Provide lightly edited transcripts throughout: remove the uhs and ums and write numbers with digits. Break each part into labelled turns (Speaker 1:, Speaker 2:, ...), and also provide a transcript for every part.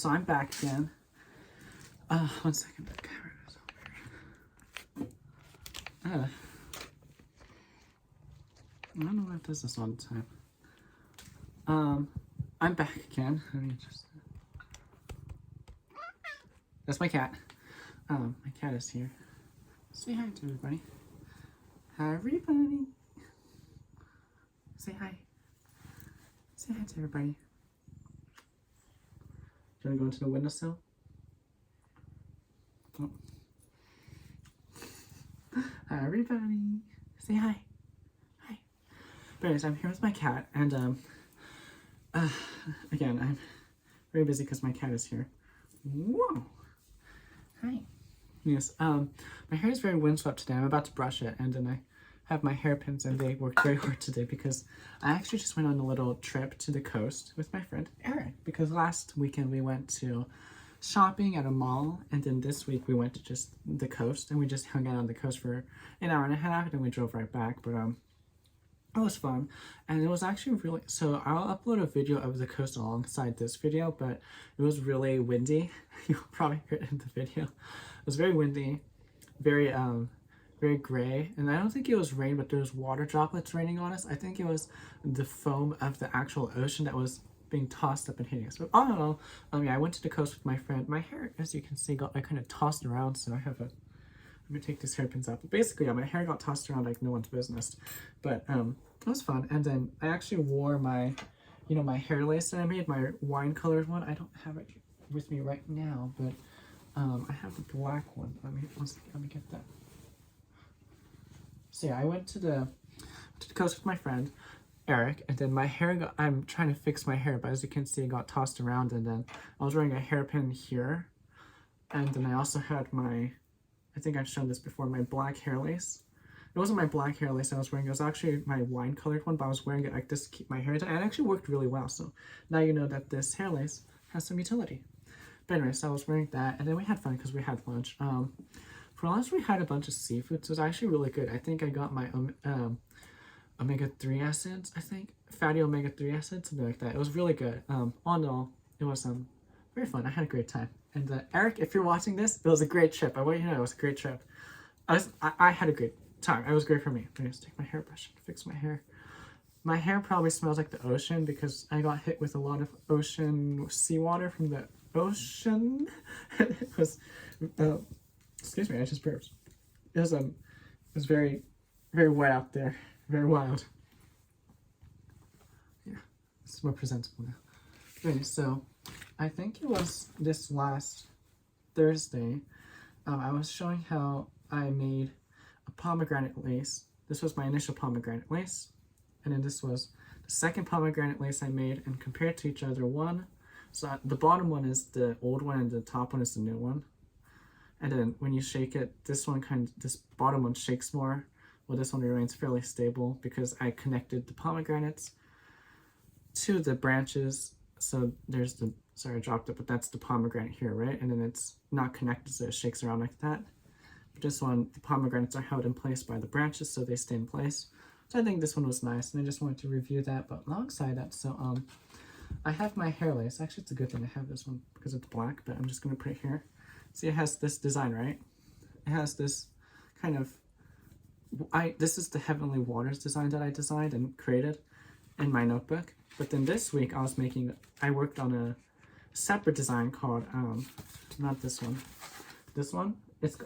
Speaker 1: So I'm back again. One second. The camera is so weird. I don't know why it does this all the time. I'm back again. Let me just... That's my cat. My cat is here. Say hi to everybody. Hi, everybody. Say hi. Say hi to everybody. Do you want to go into the windowsill? Oh. Hi, everybody. Say hi. Hi. But anyways, I'm here with my cat, and again, I'm very busy because my cat is here. Whoa. Hi. Yes. My hair is very windswept today. I'm about to brush it, and then I have my hairpins, and they worked very hard today because I actually just went on a little trip to the coast with my friend Eric, because last weekend we went to shopping at a mall, and then this week we went to just the coast, and we just hung out on the coast for an hour and a half, and then we drove right back. But it was fun, and it was actually really, so I'll upload a video of the coast alongside this video, but it was really windy. You'll probably hear it in the video. It was very windy, very gray, and I don't think it was rain, but there was water droplets raining on us. I think it was the foam of the actual ocean that was being tossed up and hitting us. But all in all, yeah, I went to the coast with my friend. My hair, as you can see, got kind of tossed around, so I have a... Let me take these hairpins out. But basically, yeah, my hair got tossed around like no one's business. But it was fun. And then I actually wore my, my hair lace that I made, my wine colored one. I don't have it with me right now, but I have the black one. Let me get that. So yeah, I went to the coast with my friend Eric, and then my hair got, I'm trying to fix my hair, but as you can see, it got tossed around, and then I was wearing a hairpin here, and then I also had my, I think I've shown this before, my black hair lace. It wasn't my black hair lace I was wearing, it was actually my wine colored one, but I was wearing it like this to keep my hair down, and it actually worked really well, so now you know that this hair lace has some utility. But anyway, so I was wearing that, and then we had fun because we had lunch. For lunch, we had a bunch of seafood, so it was actually really good. I think I got my omega-3 acids, I think. Fatty omega-3 acids, something like that. It was really good. All in all, it was very fun. I had a great time. And Eric, if you're watching this, it was a great trip. I want you to know it was a great trip. I had a great time. It was great for me. Let me just take my hairbrush and fix my hair. My hair probably smells like the ocean because I got hit with a lot of seawater from the ocean. It was... excuse me, I just burped. It was very, very wet out there. Very wild. Yeah, it's more presentable now. Okay, so I think it was this last Thursday, I was showing how I made a pomegranate lace. This was my initial pomegranate lace, and then this was the second pomegranate lace I made, and compared to each other, so the bottom one is the old one and the top one is the new one. And then when you shake it, this bottom one shakes more, while this one remains fairly stable because I connected the pomegranates to the branches. So there's the, sorry I dropped it, but that's the pomegranate here, right? And then it's not connected, so it shakes around like that. But this one, the pomegranates are held in place by the branches, so they stay in place. So I think this one was nice, and I just wanted to review that. But alongside that, so I have my hair lace. Actually, it's a good thing I have this one because it's black, but I'm just gonna put it here. See, it has this design, right? It has this kind of, this is the Heavenly Waters design that I designed and created in my notebook. But then this week I worked on a separate design called, not this one. This one,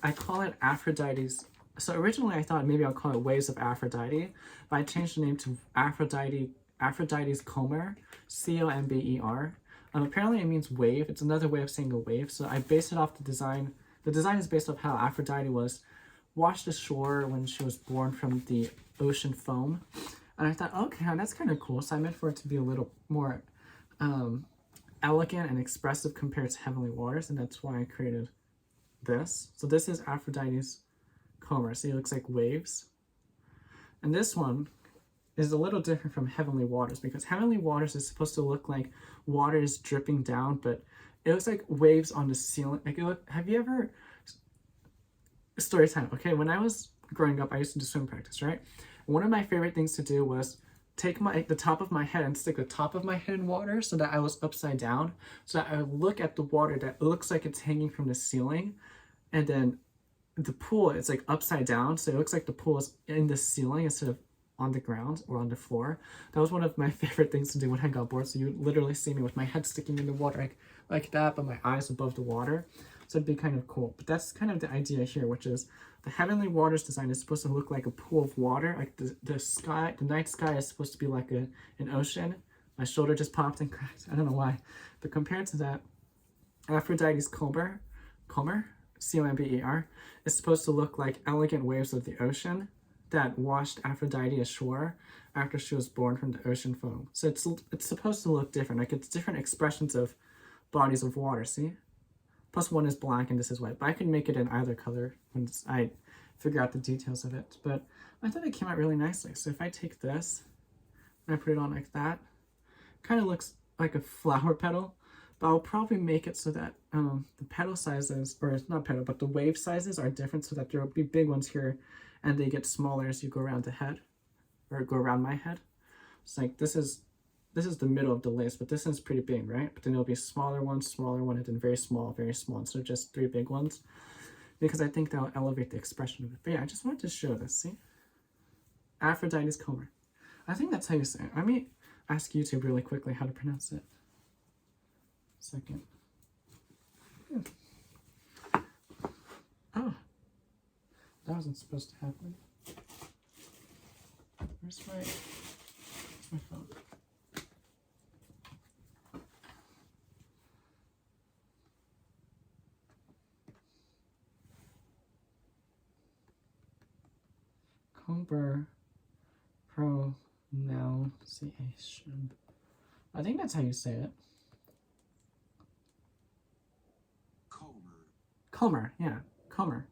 Speaker 1: I call it Aphrodite's. So originally I thought maybe I'll call it Waves of Aphrodite, but I changed the name to Aphrodite's Comber, C-O-M-B-E-R. Apparently it means wave. It's another way of saying a wave. So I based it off the design. The design is based off how Aphrodite was washed ashore when she was born from the ocean foam. And I thought, okay, that's kind of cool. So I meant for it to be a little more elegant and expressive compared to Heavenly Waters. And that's why I created this. So this is Aphrodite's Comber. See, it looks like waves. And this one is a little different from Heavenly Waters because Heavenly Waters is supposed to look like water is dripping down, but it looks like waves on the ceiling. Like, have you ever... Story time. Okay, when I was growing up, I used to do swim practice, right? One of my favorite things to do was take the top of my head and stick the top of my head in water so that I was upside down, so that I would look at the water that looks like it's hanging from the ceiling, and then the pool is like upside down, so it looks like the pool is in the ceiling instead of on the ground or on the floor. That was one of my favorite things to do when I got bored. So you would literally see me with my head sticking in the water like that, but my eyes above the water. So it'd be kind of cool. But that's kind of the idea here, which is the Heavenly Waters design is supposed to look like a pool of water. Like the sky, the night sky is supposed to be like an ocean. My shoulder just popped and cracked. I don't know why. But compared to that, Aphrodite's Comber, C-O-M-B-E-R, is supposed to look like elegant waves of the ocean that washed Aphrodite ashore after she was born from the ocean foam. So it's supposed to look different. Like it's different expressions of bodies of water, see? Plus one is black and this is white. But I can make it in either color once I figure out the details of it. But I thought it came out really nicely. So if I take this and I put it on like that, kind of looks like a flower petal. But I'll probably make it so that the petal sizes, or not petal, but the wave sizes are different, so that there will be big ones here and they get smaller as you go around the head, or go around my head. It's like this is the middle of the lace, but this is pretty big, right? But then there'll be smaller one, and then very small, instead of just 3 big ones, because I think that'll elevate the expression of it. But yeah, I just wanted to show this, see? Aphrodite's Comber. I think that's how you say it. I may ask YouTube really quickly how to pronounce it. Second. Oh, that wasn't supposed to happen. Where's my phone? Comber pronunciation. I think that's how you say it. Comber, yeah, Comber.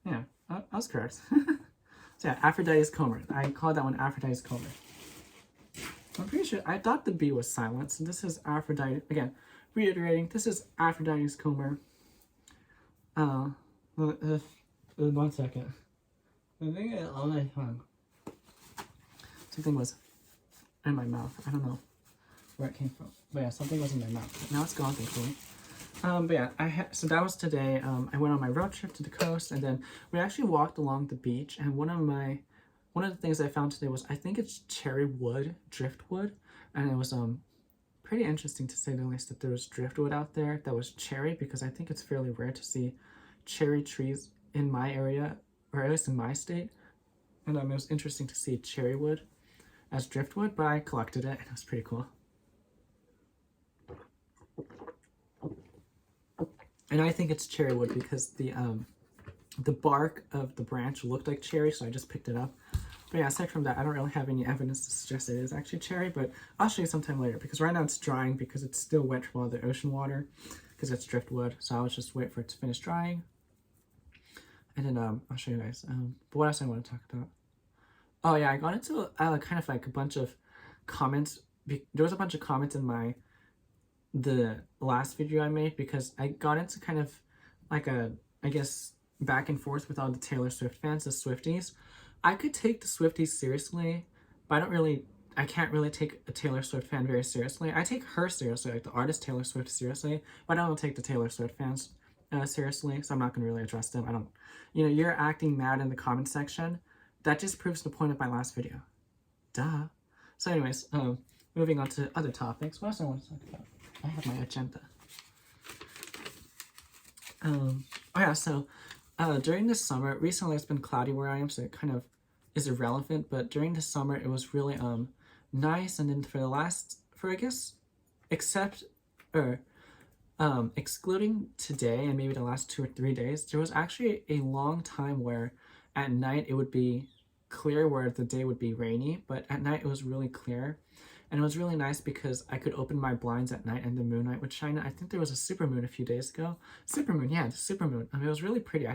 Speaker 1: Yeah, I was correct. So yeah, Aphrodite's Comber. I called that one Aphrodite's Comber. I'm pretty sure, I thought the B was silent, so this is Aphrodite, again, reiterating, this is Aphrodite's Comber. 1 second. I think it's on my tongue. Something was in my mouth, I don't know where it came from. But yeah, something was in my mouth. But now it's gone, thankfully. But yeah, so that was today. I went on my road trip to the coast, and then we actually walked along the beach. And one of the things I found today was, I think it's cherry wood, driftwood, and it was pretty interesting to say the least that there was driftwood out there that was cherry, because I think it's fairly rare to see cherry trees in my area, or at least in my state. And it was interesting to see cherry wood as driftwood, but I collected it, and it was pretty cool. And I think it's cherry wood because the bark of the branch looked like cherry, so I just picked it up. But yeah, aside from that, I don't really have any evidence to suggest it is actually cherry, but I'll show you sometime later, because right now it's drying because it's still wet from all the ocean water, because it's driftwood. So I'll just wait for it to finish drying. And then I'll show you guys. But what else I want to talk about? Oh yeah, I got into kind of like a bunch of comments. There was a bunch of comments in the last video I made, because I got into kind of like I guess, back and forth with all the Taylor Swift fans, the Swifties. I could take the Swifties seriously, but I can't really take a Taylor Swift fan very seriously. I take her seriously, like the artist Taylor Swift seriously, but I don't take the Taylor Swift fans seriously, so I'm not going to really address them. You're acting mad in the comment section. That just proves the point of my last video. Duh. So anyways, moving on to other topics. What else I want to talk about? I have my agenda. Oh yeah, so during the summer, recently it's been cloudy where I am, so it kind of is irrelevant, but during the summer it was really nice, and then excluding today and maybe the last 2 or 3 days, there was actually a long time where at night it would be clear, where the day would be rainy, but at night it was really clear. And it was really nice because I could open my blinds at night and the moonlight would shine. I think there was a supermoon a few days ago. Supermoon, yeah, the supermoon. It was really pretty. I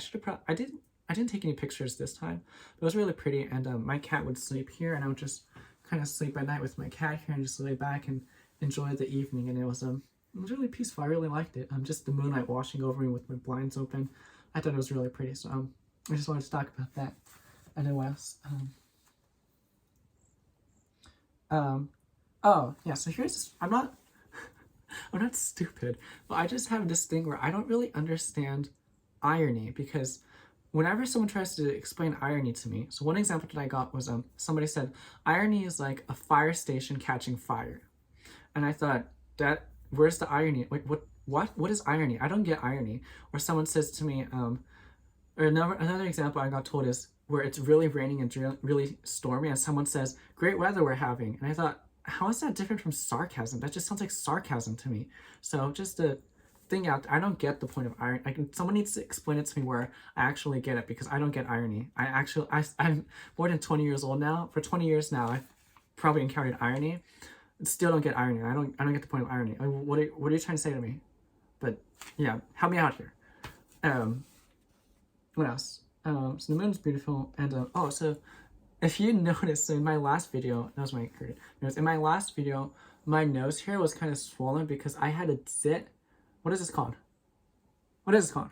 Speaker 1: didn't take any pictures this time, but it was really pretty. And my cat would sleep here, and I would just kind of sleep at night with my cat here and just lay back and enjoy the evening. And it was really peaceful. I really liked it. Just the moonlight washing over me with my blinds open. I thought it was really pretty. So I just wanted to talk about that. And then what else? Oh, yeah, so here's, I'm not stupid, but I just have this thing where I don't really understand irony, because whenever someone tries to explain irony to me, so one example that I got was somebody said irony is like a fire station catching fire, and I thought, that where's the irony? Wait, what is irony? I don't get irony. Or someone says to me, or another example I got told is where it's really raining and really stormy, and someone says, great weather we're having, and I thought, how is that different from sarcasm? That just sounds like sarcasm to me. So just a thing out there, I don't get the point of irony. Someone needs to explain it to me where I actually get it, because I don't get irony. I'm more than 20 years old now. For 20 years now, I've probably encountered irony. Still don't get irony. I don't get the point of irony. What are you trying to say to me? But yeah, help me out here. What else? So the moon's beautiful, and oh, so if you notice, so in my last video, that was my nose. In my last video, my nose here was kind of swollen because I had a zit. What is this called? What is this called?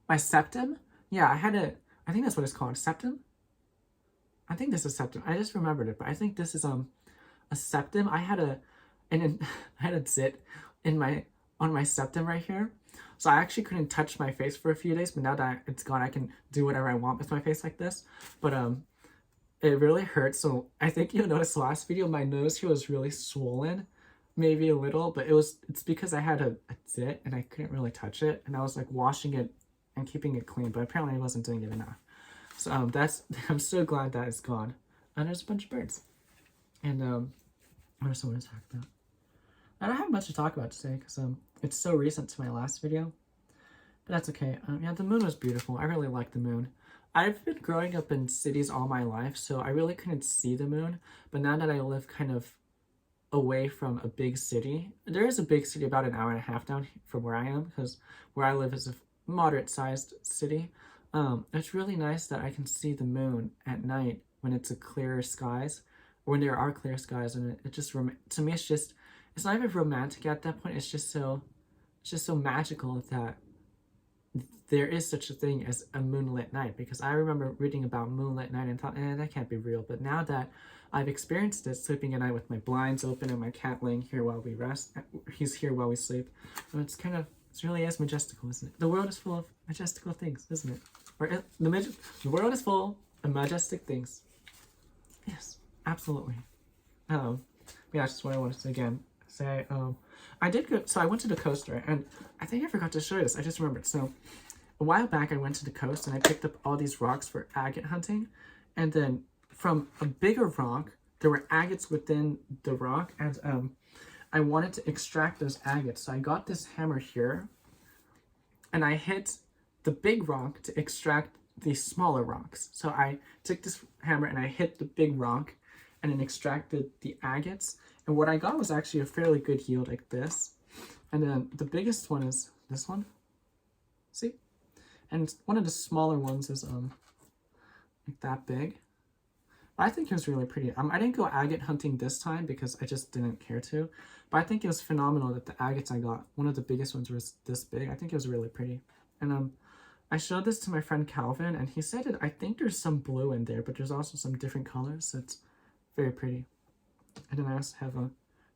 Speaker 1: My septum? Yeah, I think that's what it's called. Septum? I think this is septum. I just remembered it, but I think this is a septum. I had a zit on my septum right here. So I actually couldn't touch my face for a few days, but now that it's gone, I can do whatever I want with my face like this. But it really hurts. So I think you'll notice the last video, my nose here was really swollen, maybe a little, but it's because I had a zit and I couldn't really touch it, and I was like washing it and keeping it clean, but apparently I wasn't doing it enough. So I'm so glad that it's gone. And there's a bunch of birds. And what else I want to talk about? I don't have much to talk about today because it's so recent to my last video, but that's okay. Yeah, the moon was beautiful. I really like the moon. I've been growing up in cities all my life, so I really couldn't see the moon. But now that I live kind of away from a big city, there is a big city about an hour and a half down from where I am, because where I live is a moderate-sized city. It's really nice that I can see the moon at night when it's a clearer skies, or when there are clear skies, and it just, to me, it's not even romantic at that point. It's just so magical that there is such a thing as a moonlit night, because I remember reading about moonlit night and thought, that can't be real. But now that I've experienced it, sleeping at night with my blinds open and my cat laying here while we rest, he's here while we sleep, it really is majestical, isn't it? The world is full of majestical things, isn't it? Or the world is full of majestic things. Yes, absolutely. Yeah, that's just what I wanted to say again. I did go, so I went to the coast, right? And I think I forgot to show you this. I just remembered. So a while back, I went to the coast and I picked up all these rocks for agate hunting. And then from a bigger rock, there were agates within the rock. And I wanted to extract those agates. So I got this hammer here and I hit the big rock to extract the smaller rocks. So I took this hammer and I hit the big rock and then extracted the agates. And what I got was actually a fairly good yield like this. And then the biggest one is this one. See? And one of the smaller ones is like that big. I think it was really pretty. I didn't go agate hunting this time because I just didn't care to. But I think it was phenomenal that the agates I got, one of the biggest ones was this big. I think it was really pretty. And I showed this to my friend Calvin, and he said I think there's some blue in there, but there's also some different colors, so it's very pretty. And then I also have a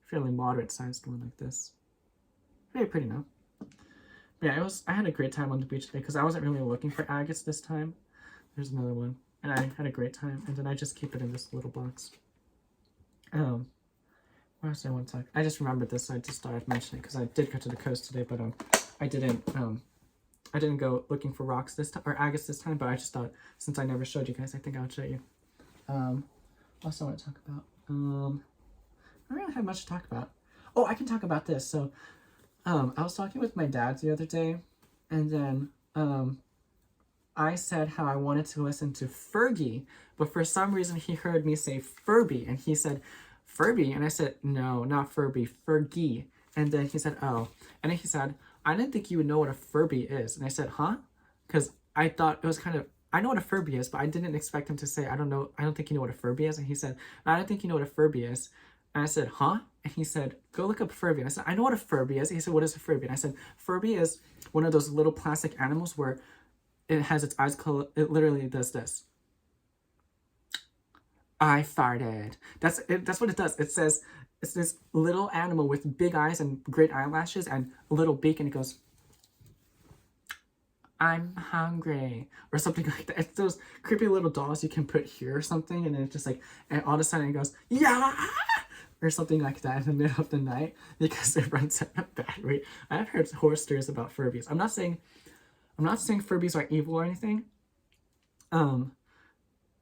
Speaker 1: fairly moderate-sized one like this. Very pretty now. But yeah, I had a great time on the beach today because I wasn't really looking for agates this time. There's another one. And I had a great time. And then I just keep it in this little box. What else do I want to talk? I just remembered this, so I just thought I'd mention it because I did go to the coast today, but I didn't go looking for rocks this time, or agates this time, but I just thought, since I never showed you guys, I think I would show you. What else do I want to talk about? I don't really have much to talk about. Oh, I can talk about this. So, I was talking with my dad the other day, and then, I said how I wanted to listen to Fergie, but for some reason he heard me say Furby, and he said, Furby? And I said, no, not Furby, Fergie. And then he said, oh. And then he said, I didn't think you would know what a Furby is. And I said, huh? Because I thought it was kind of, I know what a Furby is, but I didn't expect him to say, I don't think you know what a Furby is. And he said, I don't think you know what a Furby is. And I said, huh? And he said, go look up Furby. And I said, I know what a Furby is. And he said, what is a Furby? And I said, Furby is one of those little plastic animals where it has its eyes closed. It literally does this. I farted. That's it. That's what it does. It says it's this little animal with big eyes and great eyelashes and a little beak, and it goes, I'm hungry, or something like that. It's those creepy little dolls you can put here or something, and then it's just like, and all of a sudden it goes, yeah, or something like that in the middle of the night because it runs out of battery. I've heard horror stories about Furbies. I'm not saying Furbies are evil or anything.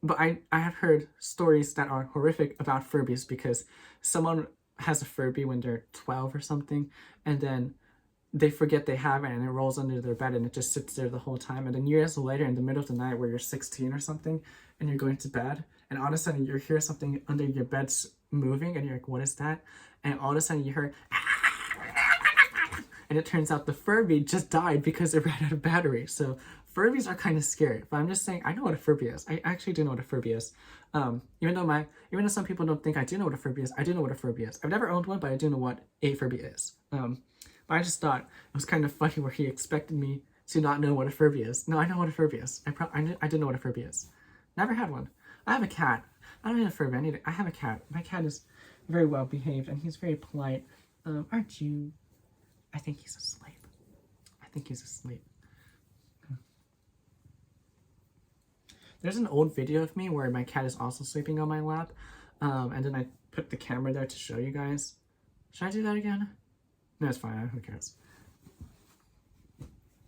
Speaker 1: But I have heard stories that are horrific about Furbies because someone has a Furby when they're 12 or something, and then they forget they have it and it rolls under their bed and it just sits there the whole time. And then years later, in the middle of the night where you're 16 or something and you're going to bed, and all of a sudden you hear something under your bed moving and you're like, what is that? And all of a sudden you hear, and it turns out the Furby just died because it ran out of battery. So Furbies are kind of scary, but I'm just saying I know what a Furby is. I actually do know what a Furby is. Even though some people don't think I do know what a Furby is, I do know what a Furby is. I've never owned one, but I do know what a Furby is. But I just thought it was kind of funny where he expected me to not know what a Furby is. No, I know what a Furby is. I did know what a Furby is. Never had one. I have a cat. I don't need a Furby. I have a cat. My cat is very well behaved and he's very polite. Aren't you? I think he's asleep. I think he's asleep. There's an old video of me where my cat is also sleeping on my lap. And then I put the camera there to show you guys. Should I do that again? No, it's fine. Who cares?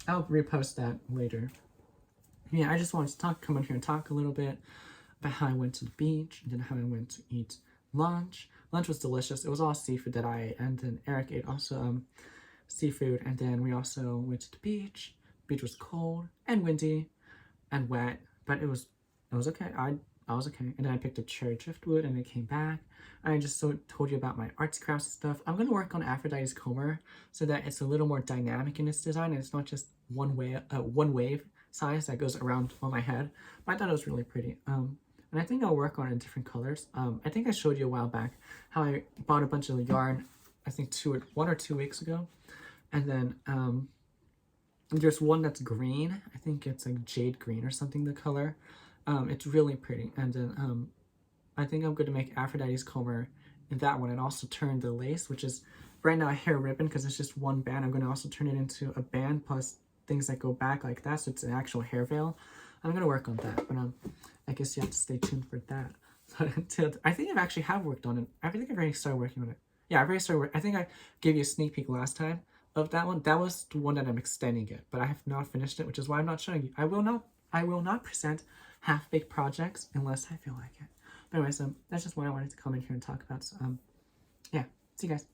Speaker 1: I'll repost that later. Yeah, I just wanted to come in here and talk a little bit about how I went to the beach and then how I went to eat lunch. Lunch was delicious. It was all seafood that I ate, and then Eric ate also seafood, and then we also went to the beach. The beach was cold and windy and wet, but it was okay. I was okay. And then I picked up cherry driftwood and it came back. I just told you about my arts, crafts and stuff. I'm going to work on Aphrodite Comber so that it's a little more dynamic in its design and it's not just one wave size that goes around on my head. But I thought it was really pretty. And I think I'll work on it in different colors. I think I showed you a while back how I bought a bunch of yarn, I think 1 or 2 weeks ago. And then there's one that's green. I think it's like jade green or something, the color. It's really pretty. And then I think I'm going to make Aphrodite's Comber in that one and also turn the lace, which is right now a hair ribbon because it's just one band. I'm going to also turn it into a band plus things that go back like that, so it's an actual hair veil. I'm going to work on that, but I guess you have to stay tuned for that. So I think I actually have worked on it. I think I've already started working on it. Yeah, I've already started I think I gave you a sneak peek last time of that one. That was the one that I'm extending it, but I have not finished it, which is why I'm not showing you. I will not present half-baked projects unless I feel like it. But anyway, so that's just what I wanted to come in here and talk about. So, yeah, see you guys.